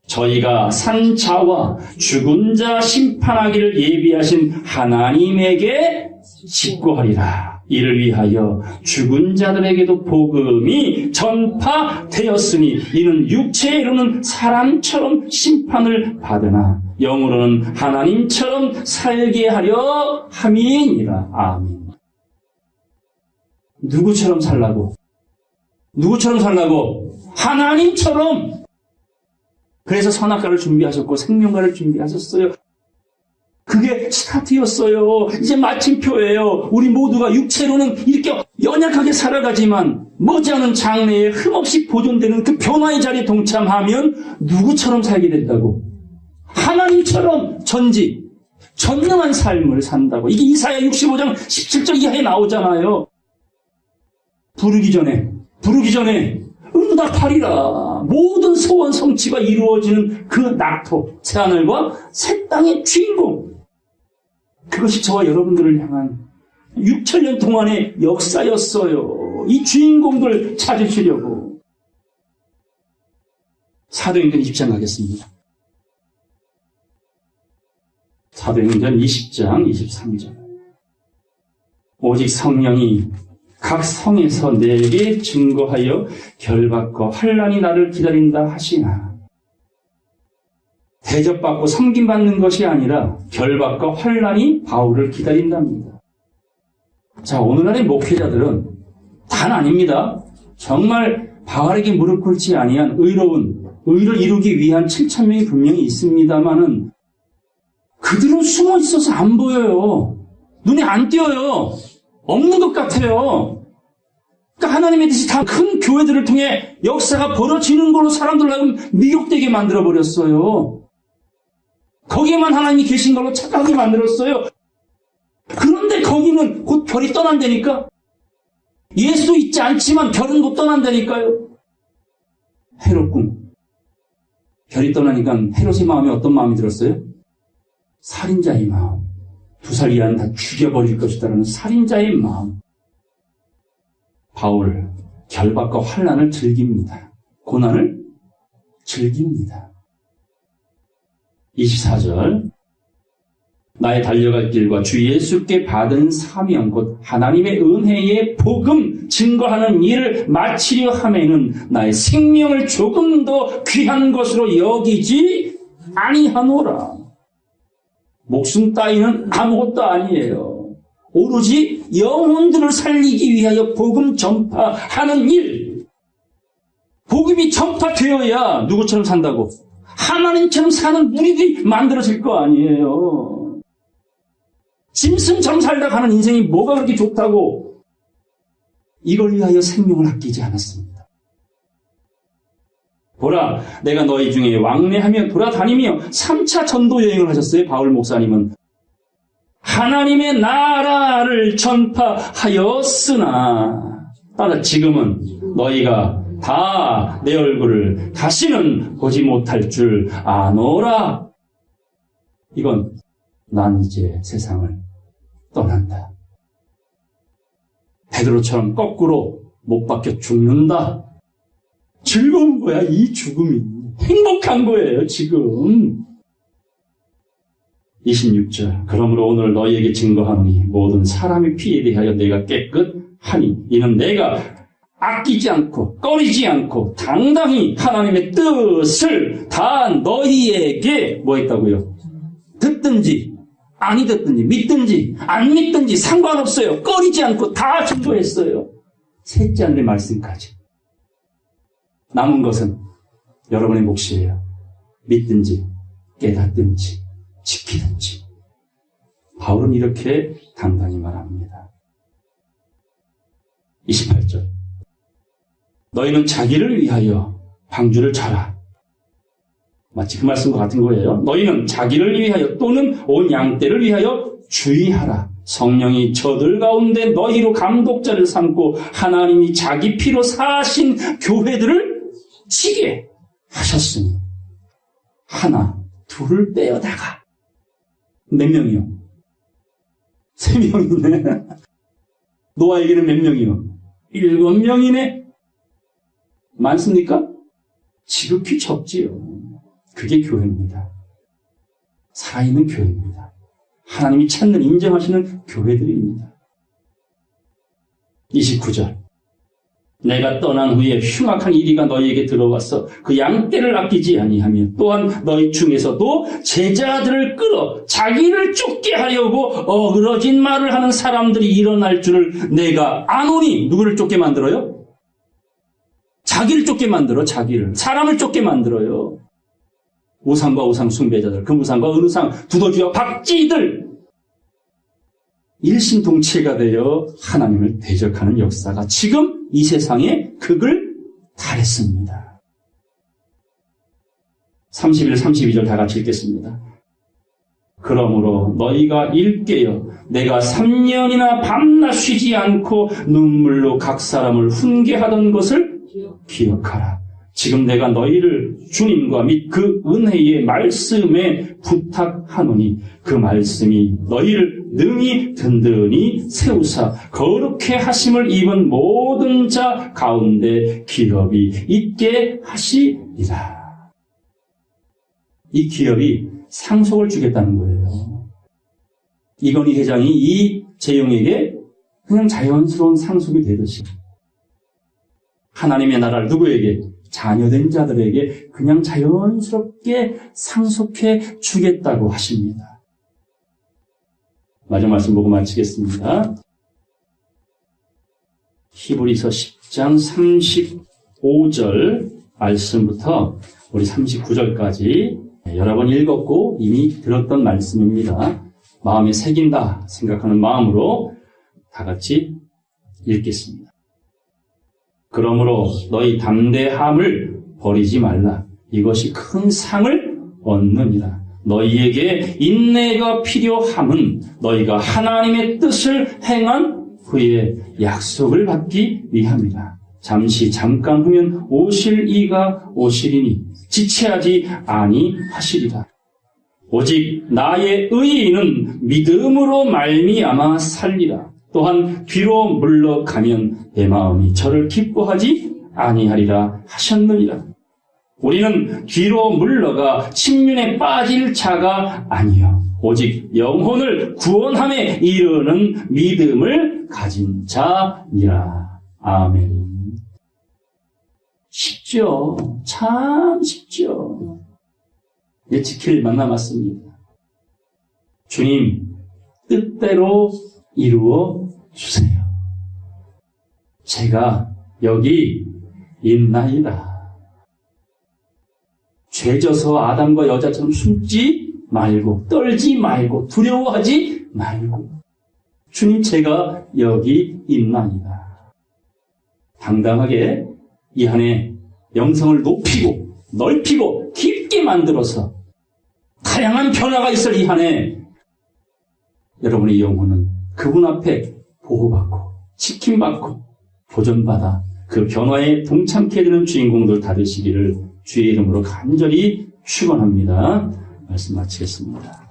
저희가 산 자와 죽은 자 심판하기를 예비하신 하나님에게 직고하리라. 이를 위하여 죽은 자들에게도 복음이 전파되었으니 이는 육체에 이르는 사람처럼 심판을 받으나 영으로는 하나님처럼 살게 하려 함이니라. 아멘. 누구처럼 살라고? 누구처럼 살라고? 하나님처럼. 그래서 선악과를 준비하셨고 생명과를 준비하셨어요. 그게 스타트였어요. 이제 마침표예요. 우리 모두가 육체로는 이렇게 연약하게 살아가지만 머지않은 장래에 흠없이 보존되는 그 변화의 자리에 동참하면 누구처럼 살게 된다고? 하나님처럼 전능한 삶을 산다고. 이게 이사야 65장 17절 이하에 나오잖아요. 부르기 전에 응답하리라. 모든 소원 성취가 이루어지는 그 낙토, 새하늘과 새 땅의 주인공. 그것이 저와 여러분들을 향한 6,000년 동안의 역사였어요. 이 주인공들 찾으시려고. 사도행전 20장 가겠습니다. 사도행전 20장 23절. 오직 성령이 각 성에서 내게 증거하여 결박과 환난이 나를 기다린다 하시나. 대접받고 섬김받는 것이 아니라 결박과 환난이 바울을 기다린답니다. 자, 오늘날의 목회자들은 단 아닙니다. 정말 바울에게 무릎 꿇지 아니한 의를 이루기 위한 7,000명이 분명히 있습니다만은 그들은 숨어 있어서 안 보여요. 눈에 안 띄어요. 없는 것 같아요. 그러니까 하나님의 뜻이 다 큰 교회들을 통해 역사가 벌어지는 걸로 사람들을 하여금 미혹되게 만들어버렸어요. 거기에만 하나님이 계신 걸로 착각하게 만들었어요. 그런데 거기는 곧 별이 떠난다니까. 예수 있지 않지만 별은 곧 떠난다니까요. 헤롯 꿈. 별이 떠나니까 헤롯의 마음이 어떤 마음이 들었어요? 살인자의 마음. 2살 이하는 다 죽여버릴 것이다라는 살인자의 마음. 바울, 결박과 환난을 즐깁니다. 고난을 즐깁니다. 24절. 나의 달려갈 길과 주 예수께 받은 사명 곧 하나님의 은혜의 복음 증거하는 일을 마치려 하면은 나의 생명을 조금 더 귀한 것으로 여기지 아니하노라. 목숨 따위는 아무것도 아니에요. 오로지 영혼들을 살리기 위하여 복음 전파하는 일. 복음이 전파되어야 누구처럼 산다고? 하나님처럼 사는 무리들이 만들어질 거 아니에요. 짐승처럼 살다 가는 인생이 뭐가 그렇게 좋다고? 이걸 위하여 생명을 아끼지 않았습니다. 보라, 내가 너희 중에 왕래하며 돌아다니며 3차 전도 여행을 하셨어요. 바울 목사님은. 하나님의 나라를 전파하였으나 따라 지금은 너희가 다 내 얼굴을 다시는 보지 못할 줄 아노라. 이건 난 이제 세상을 떠난다. 베드로처럼 거꾸로 못 박혀 죽는다. 즐거운 거야, 이 죽음이. 행복한 거예요, 지금. 26절. 그러므로 오늘 너희에게 증거하노니 모든 사람의 피에 대하여 내가 깨끗하니 이는 내가 아끼지 않고 꺼리지 않고 당당히 하나님의 뜻을 다 너희에게 뭐 했다고요? 듣든지 아니 듣든지 믿든지 안 믿든지 상관없어요. 꺼리지 않고 다 전도했어요. 셋째 하늘의 말씀까지. 남은 것은 여러분의 몫이에요. 믿든지 깨닫든지 지키든지. 바울은 이렇게 당당히 말합니다. 28절. 너희는 자기를 위하여 방주를 쳐라. 마치 그 말씀과 같은 거예요. 너희는 자기를 위하여 또는 온 양떼를 위하여 주의하라. 성령이 저들 가운데 너희로 감독자를 삼고 하나님이 자기 피로 사신 교회들을 치게 하셨으니 하나 둘을 빼어다가 몇 명이요? 3명이네. 노아에게는 몇 명이요? 7명이네. 많습니까? 지극히 적지요. 그게 교회입니다. 살아있는 교회입니다. 하나님이 찾는 인정하시는 교회들입니다. 29절. 내가 떠난 후에 흉악한 이리가 너희에게 들어와서 그 양떼를 아끼지 아니하며 또한 너희 중에서도 제자들을 끌어 자기를 쫓게 하려고 어그러진 말을 하는 사람들이 일어날 줄을 내가 아노니. 누구를 쫓게 만들어요? 자기를 쫓게 만들어. 자기를. 사람을 쫓게 만들어요. 우상과 우상 숭배자들, 금우상과 은우상, 두더지와 박쥐들 일심동체가 되어 하나님을 대적하는 역사가 지금 이 세상에 극을 달했습니다. 31, 32절 다 같이 읽겠습니다. 그러므로 너희가 일깨어 내가 3년이나 밤낮 쉬지 않고 눈물로 각 사람을 훈계하던 것을 기억하라. 지금 내가 너희를 주님과 및 그 은혜의 말씀에 부탁하노니 그 말씀이 너희를 능히 든든히 세우사 거룩해 하심을 입은 모든 자 가운데 기업이 있게 하시리라. 이 기업이 상속을 주겠다는 거예요. 이건희 회장이 이 재용에게 그냥 자연스러운 상속이 되듯이 하나님의 나라를 누구에게? 자녀된 자들에게 그냥 자연스럽게 상속해 주겠다고 하십니다. 마지막 말씀 보고 마치겠습니다. 히브리서 10장 35절 말씀부터 우리 39절까지 여러 번 읽었고 이미 들었던 말씀입니다. 마음에 새긴다 생각하는 마음으로 다 같이 읽겠습니다. 그러므로 너희 담대함을 버리지 말라. 이것이 큰 상을 얻느니라. 너희에게 인내가 필요함은 너희가 하나님의 뜻을 행한 후에 약속을 받기 위함이라. 잠깐 후면 오실 이가 오시리니 지체하지 아니하시리라. 오직 나의 의인은 믿음으로 말미암아 살리라. 또한 뒤로 물러가면 내 마음이 저를 기뻐하지 아니하리라 하셨느니라. 우리는 뒤로 물러가 침륜에 빠질 자가 아니요 오직 영혼을 구원함에 이르는 믿음을 가진 자니라. 아멘. 쉽죠. 참 쉽죠. 이제 지킬 일만 남았습니다. 주님 뜻대로 이루어 주세요. 제가 여기 있나이다. 죄져서 아담과 여자처럼 숨지 말고 떨지 말고 두려워하지 말고 주님 제가 여기 있나이다. 당당하게 이 한 해 영성을 높이고 넓히고 깊게 만들어서 다양한 변화가 있을 이 한 해 여러분의 영혼은 그분 앞에 보호받고 지킴받고 보존받아 그 변화에 동참케 되는 주인공들 다 되시기를 주의 이름으로 간절히 축원합니다. 말씀 마치겠습니다.